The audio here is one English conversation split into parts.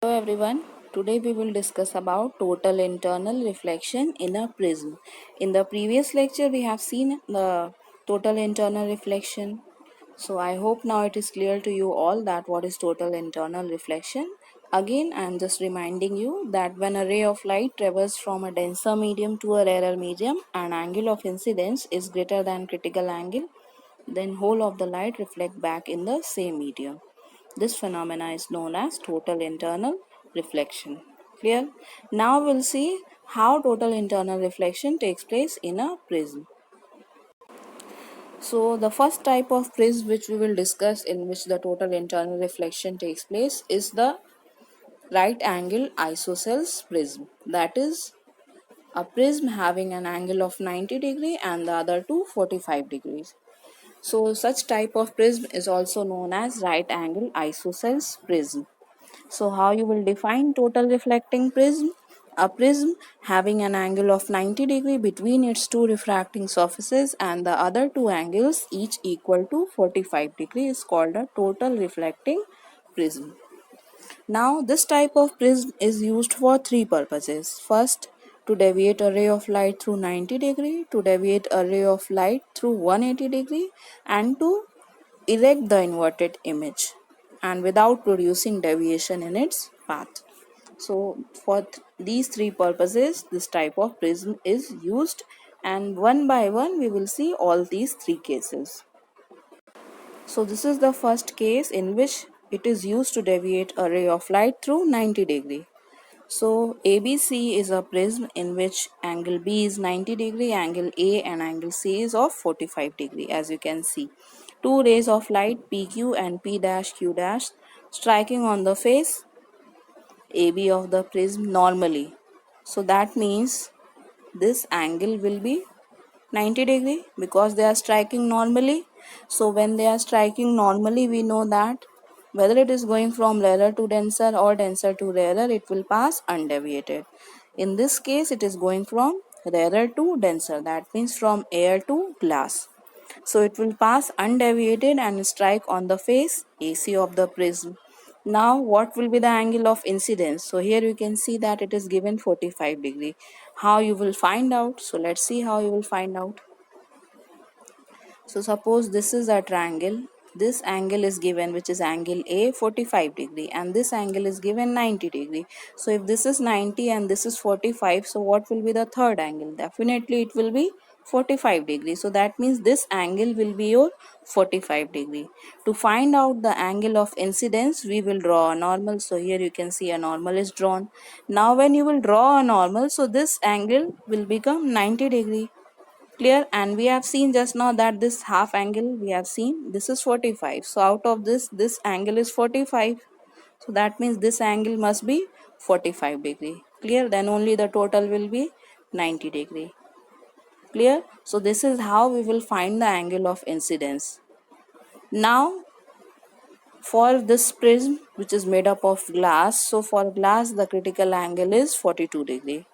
Hello everyone. Today we will discuss about total internal reflection in a prism. In the previous lecture we have seen the total internal reflection. So I hope now it is clear to you all that what is total internal reflection. Again I am just reminding you that when a ray of light travels from a denser medium to a rarer medium and angle of incidence is greater than critical angle, then whole of the light reflect back in the same medium. This phenomena is known as total internal reflection. Clear? Now we'll see how total internal reflection takes place in a prism. So the first type of prism which we will discuss in which the total internal reflection takes place is the right angle isosceles prism. That is a prism having an angle of 90 degree and the other two 45 degrees. So such type of prism is also known as right angle isosceles prism. So how you will define total reflecting prism? A prism having an angle of 90 degree between its two refracting surfaces and the other two angles each equal to 45 degree is called a total reflecting prism. Now this type of prism is used for three purposes. First, to deviate a ray of light through 90 degree, to deviate a ray of light through 180 degree, and to erect the inverted image and without producing deviation in its path. So for these three purposes this type of prism is used, and one by one we will see all these three cases. So this is the first case in which it is used to deviate a ray of light through 90 degree. So ABC is a prism in which angle B is 90 degree, angle A and angle C is of 45 degree, as you can see. Two rays of light PQ and P dash Q dash striking on the face AB of the prism normally. So that means this angle will be 90 degree because they are striking normally. So when they are striking normally, we know that whether it is going from rarer to denser or denser to rarer, it will pass undeviated. In this case it is going from rarer to denser, that means from air to glass. So it will pass undeviated and strike on the face AC of the prism. Now what will be the angle of incidence? So here you can see that it is given 45 degree. How you will find out? So let's see how you will find out. So suppose this is a triangle. This angle is given, which is angle A, 45 degree, and this angle is given 90 degree. So if this is 90 and this is 45, so what will be the third angle? Definitely it will be 45 degree. So that means this angle will be your 45 degree. To find out the angle of incidence, we will draw a normal. So here you can see a normal is drawn. Now when you will draw a normal, so this angle will become 90 degree. Clear? And we have seen just now that this half angle we have seen this is 45. So out of this angle is 45. So that means this angle must be 45 degree. Clear? Then only the total will be 90 degree. Clear? So this is how we will find the angle of incidence. Now for this prism which is made up of glass, so for glass the critical angle is 42 degree.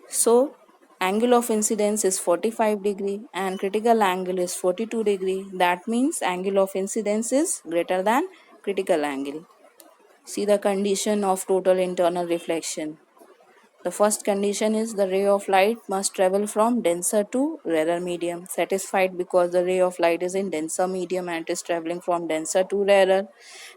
So angle of incidence is 45 degree and critical angle is 42 degree. That means angle of incidence is greater than critical angle. See the condition of total internal reflection. The first condition is the ray of light must travel from denser to rarer medium. Satisfied because the ray of light is in denser medium and it is traveling from denser to rarer.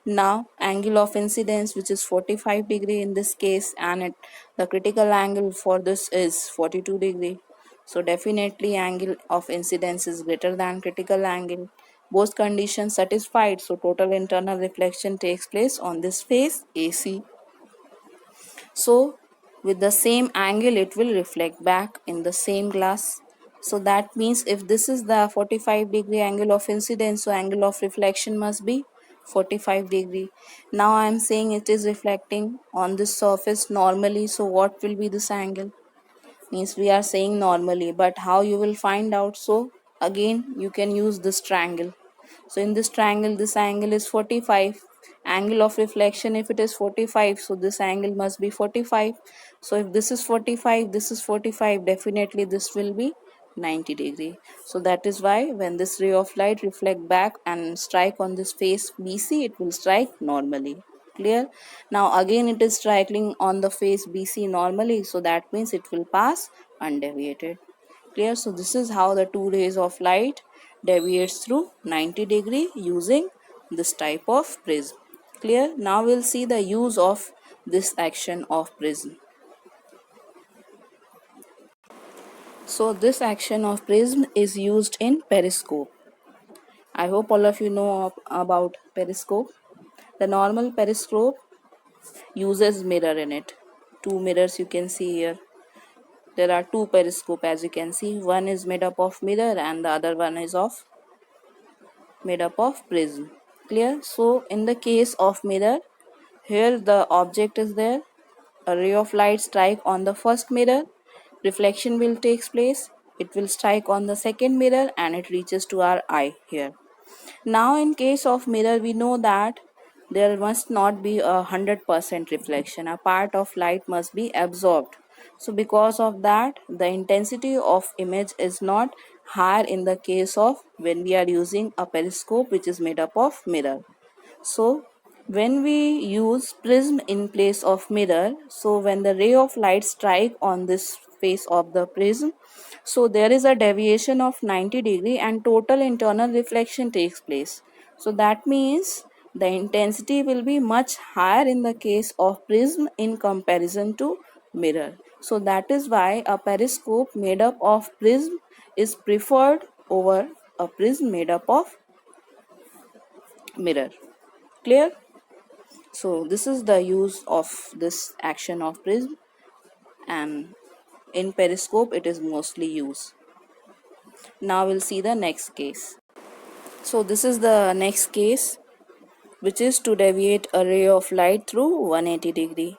Now angle of incidence, which is 45 degree in this case, and the critical angle for this is 42 degree. So definitely angle of incidence is greater than critical angle. Both conditions satisfied, so total internal reflection takes place on this face AC. So with the same angle it will reflect back in the same glass. So that means if this is the 45 degree angle of incidence, so angle of reflection must be 45 degree. Now I am saying it is reflecting on this surface normally, so what will be this angle? Means we are saying normally, but how you will find out? So again you can use this triangle. So in this triangle this angle is 45. Angle of reflection, if it is 45, so this angle must be 45. So if this is 45, this is 45, definitely this will be 90 degree. So that is why when this ray of light reflect back and strike on this face BC, it will strike normally. Clear? Now again it is striking on the face BC normally, so that means it will pass undeviated. Clear? So this is how the two rays of light deviates through 90 degree using this type of prism. Clear? Now we'll see the use of this action of prism. So this action of prism is used in periscope. I hope all of you know about periscope. The normal periscope uses mirror in it. Two mirrors you can see here. There are two periscope as you can see. One is made up of mirror and the other one is made up of prism. Clear? So in the case of mirror, here the object is there. A ray of light strike on the first mirror. Reflection will take place. It will strike on the second mirror and it reaches to our eye here. Now in case of mirror, we know that there must not be 100% reflection. A part of light must be absorbed. So because of that, the intensity of image is not higher in the case of when we are using a periscope which is made up of mirror. So when we use prism in place of mirror, so when the ray of light strike on this face of the prism, so there is a deviation of 90 degree and total internal reflection takes place. So that means the intensity will be much higher in the case of prism in comparison to mirror. So that is why a periscope made up of prism is preferred over a prism made up of mirror. Clear? So this is the use of this action of prism, and in periscope it is mostly used. Now we'll see the next case. So this is the next case, which is to deviate a ray of light through 180 degree.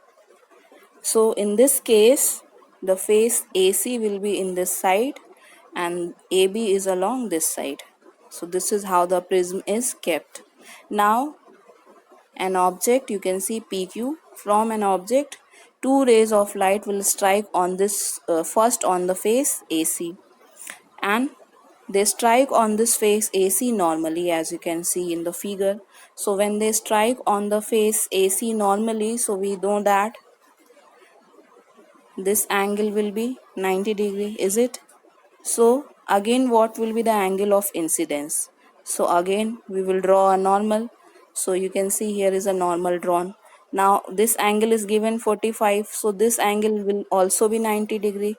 So in this case, the face AC will be in this side and AB is along this side. So this is how the prism is kept. Now an object, you can see PQ, from an object two rays of light will strike on this first on the face AC, and they strike on this face AC normally as you can see in the figure. So when they strike on the face AC normally, so we know that this angle will be 90 degree, is it? So again what will be the angle of incidence? So again we will draw a normal. So you can see here is a normal drawn. Now this angle is given 45. So this angle will also be 90 degree.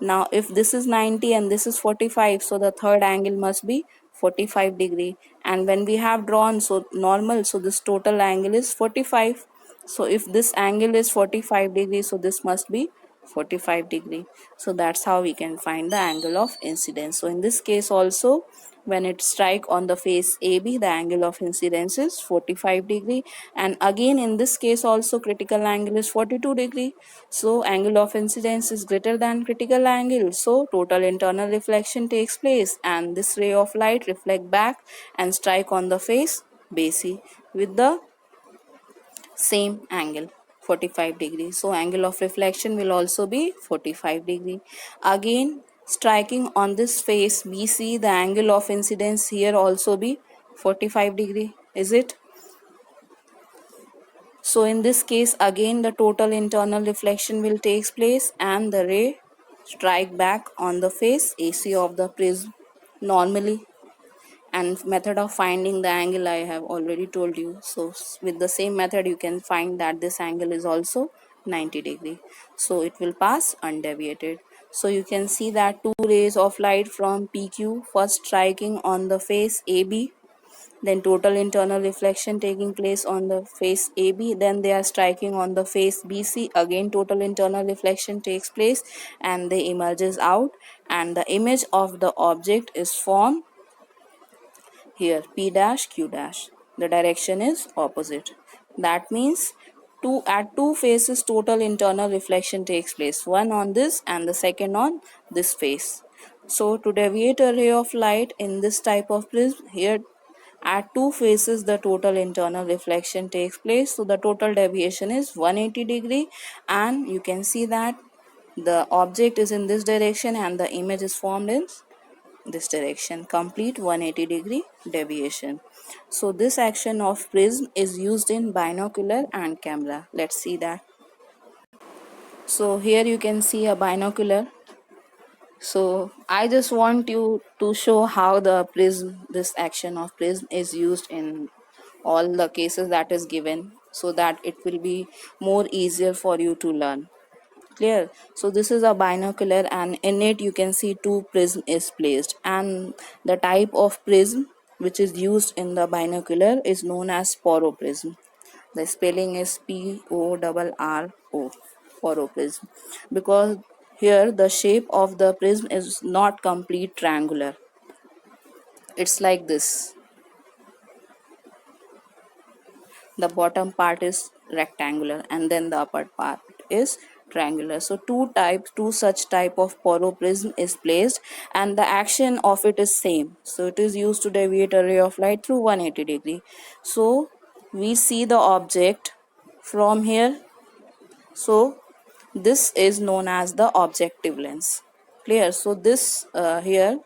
Now if this is 90 and this is 45, so the third angle must be 45 degree. And when we have drawn so normal, so this total angle is 45. So if this angle is 45 degrees, so this must be 45 degree. So that's how we can find the angle of incidence. So in this case also, when it strike on the face AB, the angle of incidence is 45 degree, and again in this case also critical angle is 42 degree. So angle of incidence is greater than critical angle, so total internal reflection takes place and this ray of light reflect back and strike on the face BC with the same angle, 45 degree. So angle of reflection will also be 45 degree. Again striking on this face BC, the angle of incidence here also be 45 degree, is it? So in this case again the total internal reflection will take place and the ray strike back on the face AC of the prism normally. And method of finding the angle I have already told you. So with the same method you can find that this angle is also 90 degree. So it will pass undeviated. So you can see that two rays of light from PQ first striking on the face AB, then total internal reflection taking place on the face AB, then they are striking on the face BC, again total internal reflection takes place and they emerges out and the image of the object is formed here, P dash Q dash. The direction is opposite. That means at two faces total internal reflection takes place. One on this and the second on this face. So to deviate a ray of light in this type of prism, here at two faces the total internal reflection takes place. So the total deviation is 180 degree, and you can see that the object is in this direction and the image is formed in this direction, complete 180 degree deviation. So this action of prism is used in binocular and camera. Let's see that. So here you can see a binocular. So I just want you to show how the prism, this action of prism is used in all the cases that is given, so that it will be more easier for you to learn. Clear? So this is a binocular, and in it you can see two prism is placed, and the type of prism which is used in the binocular is known as poroprism. The spelling is PORRO, poroprism, because here the shape of the prism is not complete triangular. It's like this. The bottom part is rectangular and then the upper part is triangular. So two such type of poroprism is placed, and the action of it is same. So it is used to deviate a ray of light through 180 degree. So we see the object from here. So this is known as the objective lens. Clear? So this here,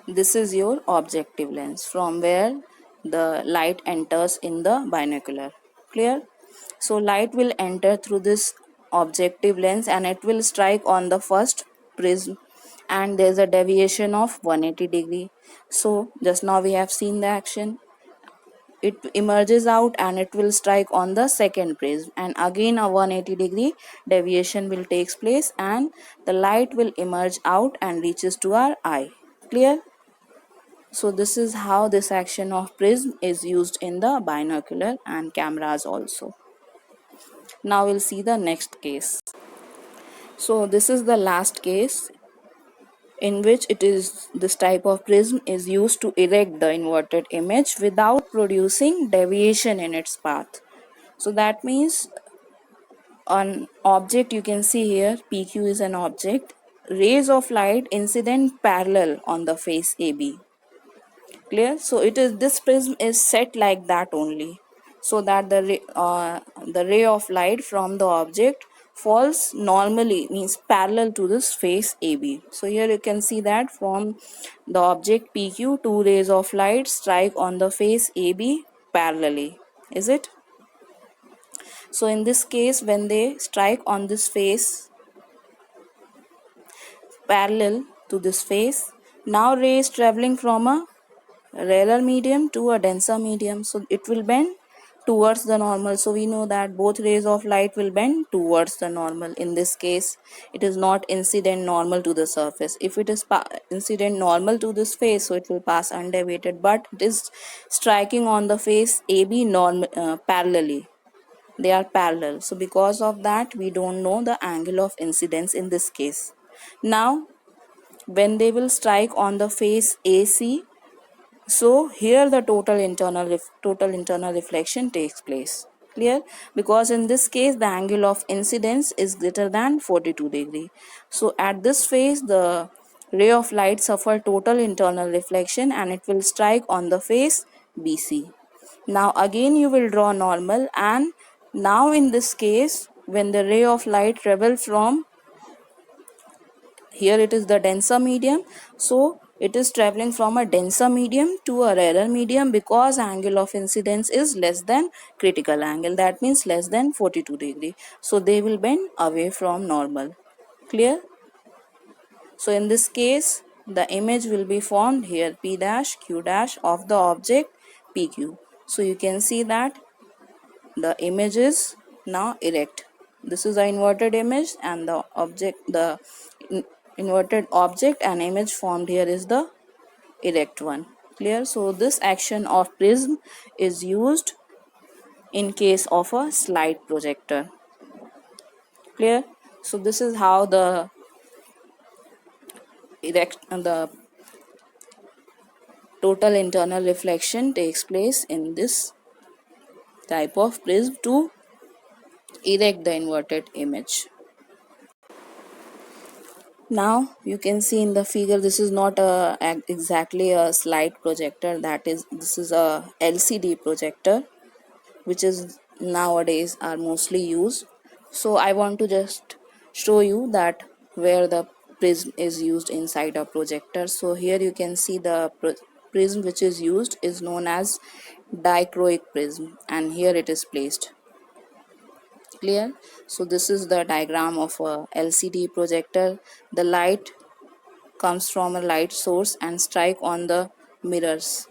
this is your objective lens from where the light enters in the binocular. Clear? So light will enter through this objective lens and it will strike on the first prism, and there's a deviation of 180 degree. So just now we have seen the action. It emerges out and it will strike on the second prism, and again a 180 degree deviation will takes place, and the light will emerge out and reaches to our eye. Clear? So this is how this action of prism is used in the binocular and cameras also. Now we'll see the next case. So this is the last case in which it is this type of prism is used to erect the inverted image without producing deviation in its path. So that means an object, you can see here PQ is an object, rays of light incident parallel on the face AB. Clear? So it is, this prism is set like that only, so that the ray of light from the object falls normally, means parallel to this face AB. So here you can see that from the object PQ, two rays of light strike on the face AB parallelly. Is it? So in this case, when they strike on this face parallel to this face, now ray is traveling from a rarer medium to a denser medium, so it will bend towards the normal. So we know that both rays of light will bend towards the normal. In this case, it is not incident normal to the surface. If it is incident normal to this face, so it will pass undeviated, but it is striking on the face AB parallelly. They are parallel, so because of that we don't know the angle of incidence in this case. Now when they will strike on the face AC, so here the total internal reflection takes place. Clear? Because in this case the angle of incidence is greater than 42 degree. So at this phase the ray of light suffer total internal reflection and it will strike on the face BC. Now again you will draw normal, and now in this case when the ray of light travels from here, it is the denser medium, so it is traveling from a denser medium to a rarer medium, because angle of incidence is less than critical angle, that means less than 42 degree. So they will bend away from normal. Clear? So in this case the image will be formed here P dash Q dash of the object PQ. So you can see that the image is now erect. This is the inverted image, and the inverted object and image formed here is the erect one. Clear? So this action of prism is used in case of a slide projector. Clear? So this is how the total internal reflection takes place in this type of prism to erect the inverted image. Now you can see in the figure, this is not exactly a slide projector, that is, this is a LCD projector which is nowadays are mostly used. So I want to just show you that where the prism is used inside a projector. So here you can see the prism which is used is known as dichroic prism, and here it is placed. Clear? So this is the diagram of a LCD projector. The light comes from a light source and strike on the mirrors,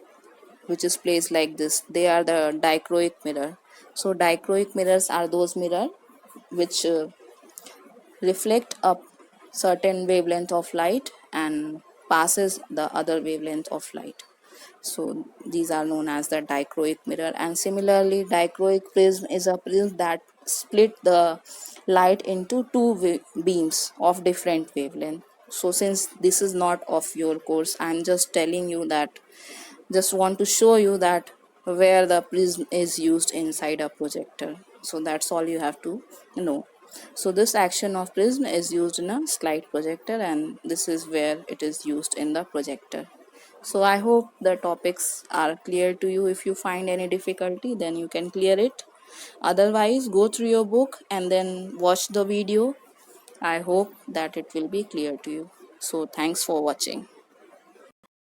which is placed like this. They are the dichroic mirror. So dichroic mirrors are those mirror which reflect a certain wavelength of light and passes the other wavelength of light. So these are known as the dichroic mirror. And similarly, dichroic prism is a prism that split the light into two beams of different wavelength. So since this is not of your course, I am just telling you that, just want to show you that where the prism is used inside a projector. So that's all you have to know. So this action of prism is used in a slide projector, and this is where it is used in the projector. So I hope the topics are clear to you. If you find any difficulty, then you can clear it. Otherwise, go through your book and then watch the video. I hope that it will be clear to you. So thanks for watching.